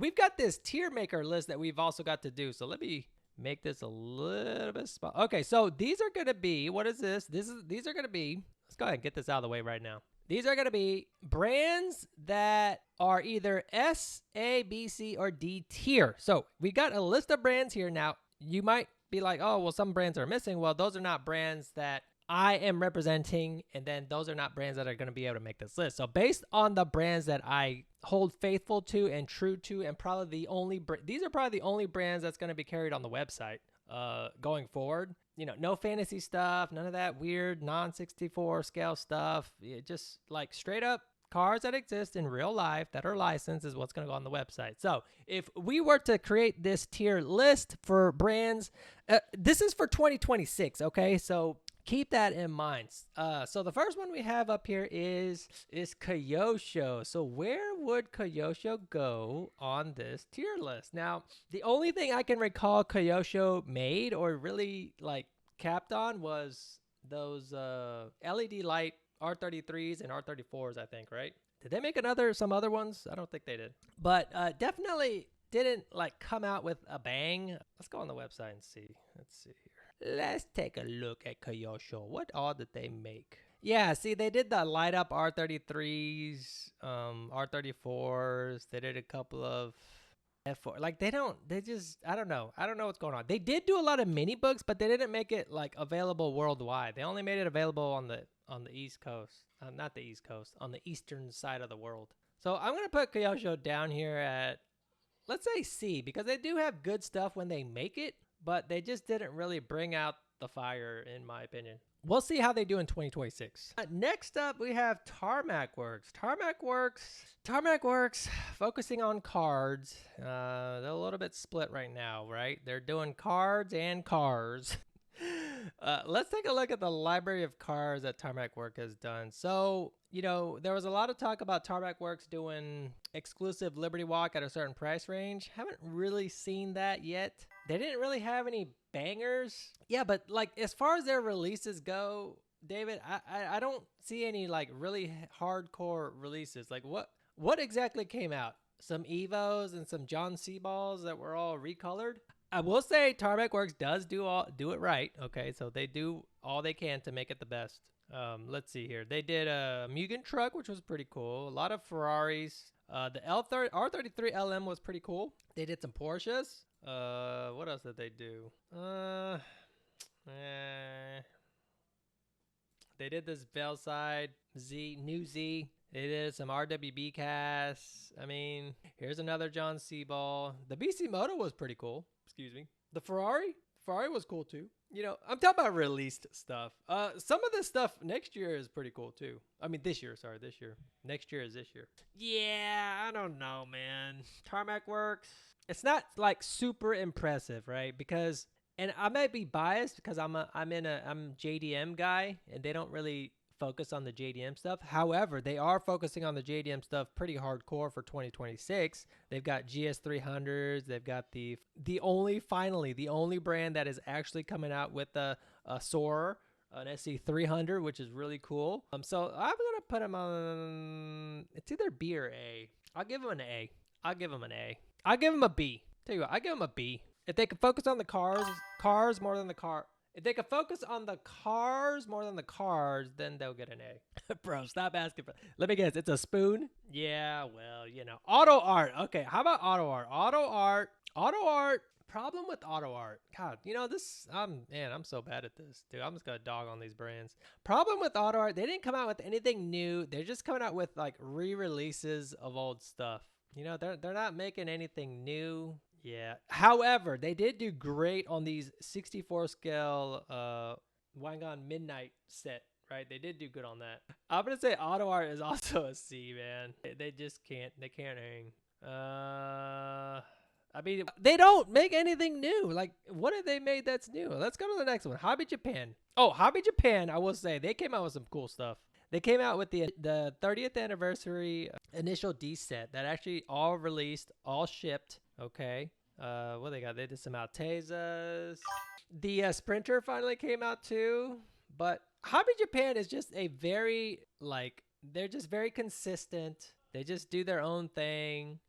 we've got this tier maker list that we've also got to do. So let me make this a little bit small. Okay, so these are going to be, what is this? These are going to be, let's go ahead and get this out of the way right now. These are going to be brands that are either S, A, B, C, or D tier. So we got a list of brands here. Now, you might be like, oh, well, some brands are missing. Well, those are not brands that I am representing, and then those are not brands that are going to be able to make this list. So based on the brands that I hold faithful to and true to, and probably the only, these are probably the only brands that's going to be carried on the website going forward. You know, no fantasy stuff, none of that weird non-64 scale stuff. Just like straight up cars that exist in real life that are licensed is what's going to go on the website. So if we were to create this tier list for brands, this is for 2026, okay? So keep that in mind. So the first one we have up here is Kyosho. So where would Kyosho go on this tier list? Now, the only thing I can recall Kyosho made or really like capped on was those LED light R33s and R34s, I think, right? Did they make some other ones? I don't think they did. But definitely didn't like come out with a bang. Let's go on the website and see. Let's see here. Let's take a look at Kyosho. What all did they make? Yeah, see, they did the light up R33s, R34s. They did a couple of F4. Like they just, I don't know what's going on. They did do a lot of mini books, but they didn't make it like available worldwide. They only made it available on the East Coast. Not the East Coast, on the eastern side of the world. So I'm going to put Kyosho down here at, let's say C, because they do have good stuff when they make it, but they just didn't really bring out the fire, in my opinion. We'll see how they do in 2026. Next up, we have Tarmac Works. Tarmac Works, focusing on cards. They're a little bit split right now, right? They're doing cards and cars. Let's take a look at the library of cars that Tarmac Works has done. So, you know, there was a lot of talk about Tarmac Works doing exclusive Liberty Walk at a certain price range. Haven't really seen that yet. They didn't really have any bangers. Yeah, but like as far as their releases go, David, I don't see any like really hardcore releases. Like what exactly came out? Some Evos and some John C. balls that were all recolored. I will say Tarmac Works does do it right. Okay, so they do all they can to make it the best. Let's see here. They did a Mugen truck, which was pretty cool. A lot of Ferraris. The R33 LM was pretty cool. They did some Porsches. What else did they do? They did this Velside new Z. They did some RWB casts. I mean, here's another John C. ball. The BC Moto was pretty cool. Excuse me. The Ferrari was cool too. You know, I'm talking about released stuff. Some of this stuff next year is pretty cool too. I mean, this year. Next year is this year. Yeah, I don't know, man. Tarmac Works. It's not like super impressive, right? Because, and I might be biased because I'm JDM guy, and they don't really focus on the JDM stuff. However, they are focusing on the JDM stuff pretty hardcore for 2026. They've got GS300s. They've got the only brand that is actually coming out with a Soarer, an SC300, which is really cool. So I'm gonna put them on. It's either B or A. I'll give them an A. I'll give them an A. I'll give them a B. Tell you what, I give them a B. If they can focus on the cars more than the car. If they can focus on the cars more than the cars, then they'll get an A. Bro, stop asking for. Let me guess, it's a spoon? Yeah, well, you know. Autoart. Okay, how about Autoart? Autoart. Problem with Autoart. God, you know, I'm so bad at this, dude. I'm just gonna dog on these brands. Problem with Autoart, they didn't come out with anything new. They're just coming out with like re-releases of old stuff. You know, they're not making anything new. Yeah. However, they did do great on these 64 scale Wangan Midnight set, right? They did do good on that. I'm gonna say Autoart is also a C, man. They just can't. They can't hang. I mean, they don't make anything new. Like, what have they made that's new? Let's go to the next one. Hobby Japan. Oh, Hobby Japan, I will say, they came out with some cool stuff. They came out with the 30th anniversary initial D set that actually all released, all shipped. Okay. What they got? They did some Altezas. The Sprinter finally came out too. But Hobby Japan is just a very, like, they're just very consistent. They just do their own thing.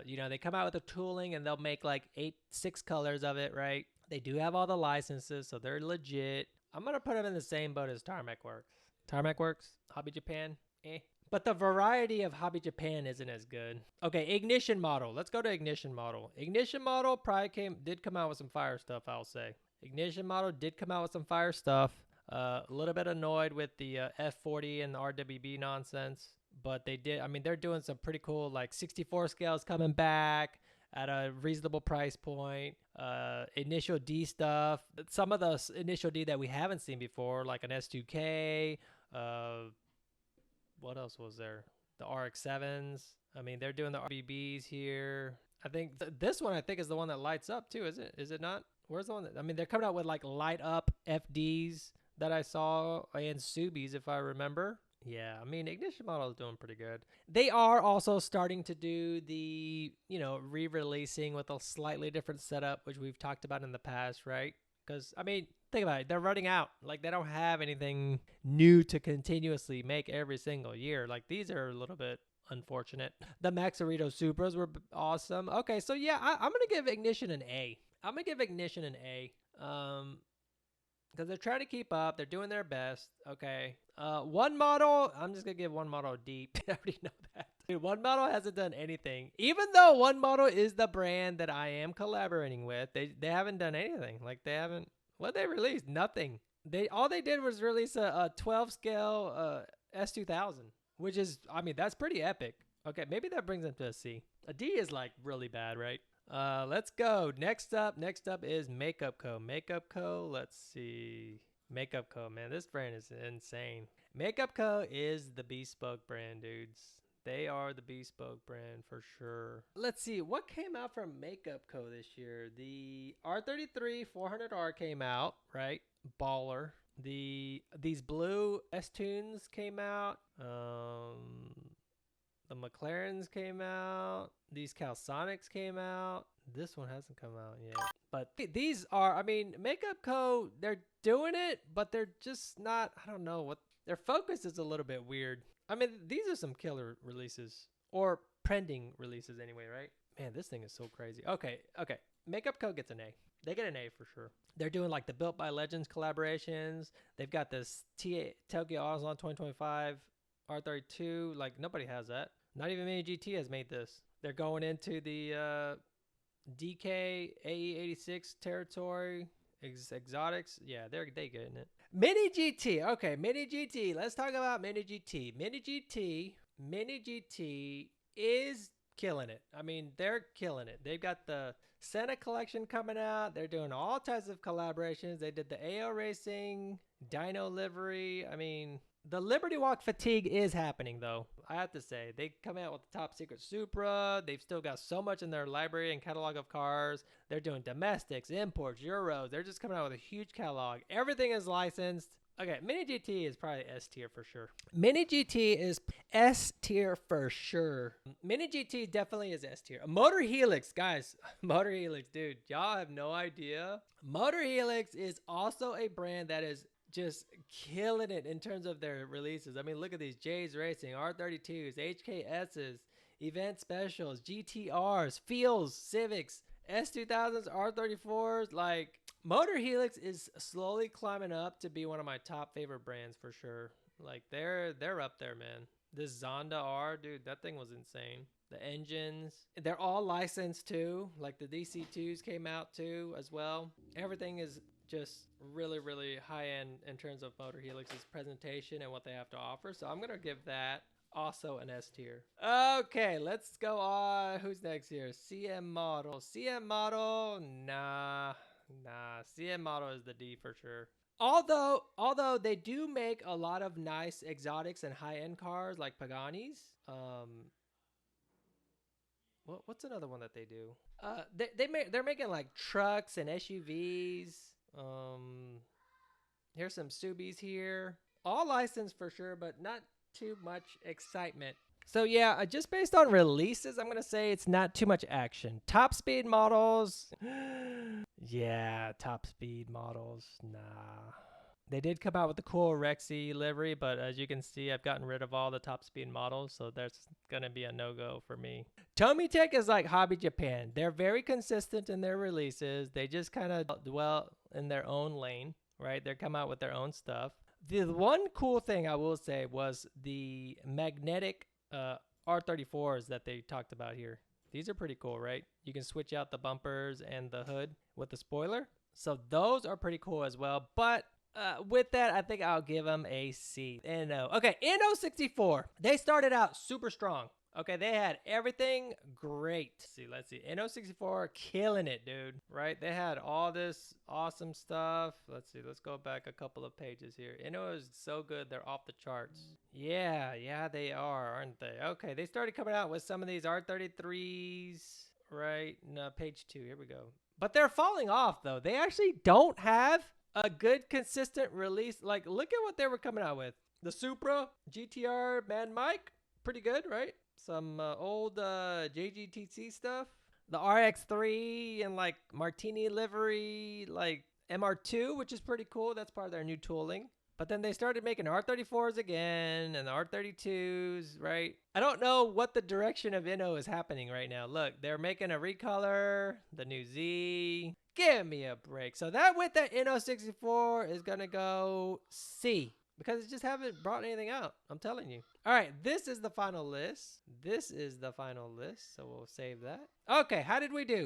You know, they come out with the tooling and they'll make like 6 colors of it, right? They do have all the licenses, so they're legit. I'm going to put them in the same boat as Tarmac Works. Tarmac Works, Hobby Japan, eh. But the variety of Hobby Japan isn't as good. Okay, Ignition Model. Let's go to Ignition Model. Ignition Model probably did come out with some fire stuff, I'll say. Ignition Model did come out with some fire stuff. A little bit annoyed with the F40 and the RWB nonsense. But they did, I mean, they're doing some pretty cool, like 64 scales coming back at a reasonable price point. Initial D stuff. Some of the Initial D that we haven't seen before, like an S2K, what else was there? The RX-7s. I mean, they're doing the RBBs here. I think this one, I think, is the one that lights up too, is it? Is it not? Where's the one I mean, they're coming out with like light up FDs that I saw, and Subis, if I remember. Yeah, I mean, Ignition Model is doing pretty good. They are also starting to do the, you know, re-releasing with a slightly different setup, which we've talked about in the past, right? Because, I mean, think about it. They're running out. Like, they don't have anything new to continuously make every single year. Like, these are a little bit unfortunate. The Maxarito Supras were awesome. Okay, so yeah, I'm going to give Ignition an A. I'm going to give Ignition an A. Because they're trying to keep up. They're doing their best. Okay. One Model, I'm just going to give One Model a D. I already know that. Dude, One Model hasn't done anything. Even though One Model is the brand that I am collaborating with, they haven't done anything. Like, they haven't, what they released? Nothing. All they did was release a 12 scale S2000, which is, I mean, that's pretty epic. Okay, maybe that brings them to a C. A D is like really bad, right? Let's go. Next up is Makeup Co. Makeup Co. Let's see. Makeup Co. Man, this brand is insane. Makeup Co. is the bespoke brand, dudes. They are the bespoke brand for sure. Let's see. What came out from Makeup Co. this year? The R33 400R came out, right? Baller. These blue S-Tunes came out. The McLarens came out. These Calsonics came out. This one hasn't come out yet. But these are, I mean, Makeup Co., they're doing it, but they're just not, I don't know what, their focus is a little bit weird. I mean, these are some killer releases, or pending releases anyway, right? Man, this thing is so crazy. Okay. Makeup Co. gets an A. They get an A for sure. They're doing like the Built by Legends collaborations. They've got this Tokyo Ozone 2025 R32. Like, nobody has that. Not even Mini GT has made this. They're going into the DK AE86 territory. Exotics. Yeah, they getting it. Mini GT. Okay, Mini GT. Let's talk about Mini GT. Mini GT is killing it. I mean, they're killing it. They've got the Senna collection coming out. They're doing all types of collaborations. They did the AO Racing, Dyno livery. I mean, the Liberty Walk fatigue is happening, though. I have to say, they come out with the Top Secret Supra. They've still got so much in their library and catalog of cars. They're doing domestics, imports, Euros. They're just coming out with a huge catalog. Everything is licensed. Okay, Mini GT is probably S tier for sure. Mini GT is S tier for sure. Mini GT definitely is S tier. Motor Helix, guys. Motor Helix, dude. Y'all have no idea. Motor Helix is also a brand that is just killing it in terms of their releases. I mean, look at these J's Racing, R32s, HKSs, event specials, GTRs, Fields, Civics, S2000s, R34s. Like, Motor Helix is slowly climbing up to be one of my top favorite brands for sure. Like, they're up there, man. This Zonda R, dude, that thing was insane. The engines, they're all licensed too. Like, the DC2s came out too as well. Everything is just really, really high end in terms of Motor Helix's presentation and what they have to offer. So I'm going to give that also an S tier. Okay, let's go on. Who's next here? CM Model. CM Model, nah. CM Model is the D for sure. Although they do make a lot of nice exotics and high-end cars like Paganis. What's another one that they do? They're making like trucks and SUVs. Here's some Subis here. All licensed for sure, but not too much excitement. So yeah, just based on releases, I'm going to say it's not too much action. Top speed models. Yeah, top speed models. Nah. They did come out with the cool Rexy livery, but as you can see, I've gotten rid of all the top speed models, so that's gonna be a no-go for me. Tomytec is like Hobby Japan. They're very consistent in their releases. They just kind of dwell in their own lane, right? They come out with their own stuff. The one cool thing I will say was the magnetic R34s that they talked about here. These are pretty cool, right? You can switch out the bumpers and the hood with the spoiler. So those are pretty cool as well. But with that, I think I'll give them a C. NO. Okay, NO64. They started out super strong. Okay, they had everything great. Let's see. NO64 killing it, dude. Right? They had all this awesome stuff. Let's see. Let's go back a couple of pages here. NO is so good, they're off the charts. Yeah, they are, aren't they? Okay, they started coming out with some of these R33s. Right? No, page 2. Here we go. But they're falling off, though. They actually don't have a good, consistent release. Like, look at what they were coming out with. The Supra, GTR, Mad Mike. Pretty good, right? Some old JGTC stuff. The RX3 and like Martini livery, like MR2, which is pretty cool. That's part of their new tooling. But then they started making R34s again and the R32s, right? I don't know what the direction of Inno is happening right now. Look, they're making a recolor, the new Z. Give me a break. So that with the Inno 64 is going to go C. Because it just haven't brought anything out. I'm telling you. All right, this is the final list. So we'll save that. Okay, how did we do?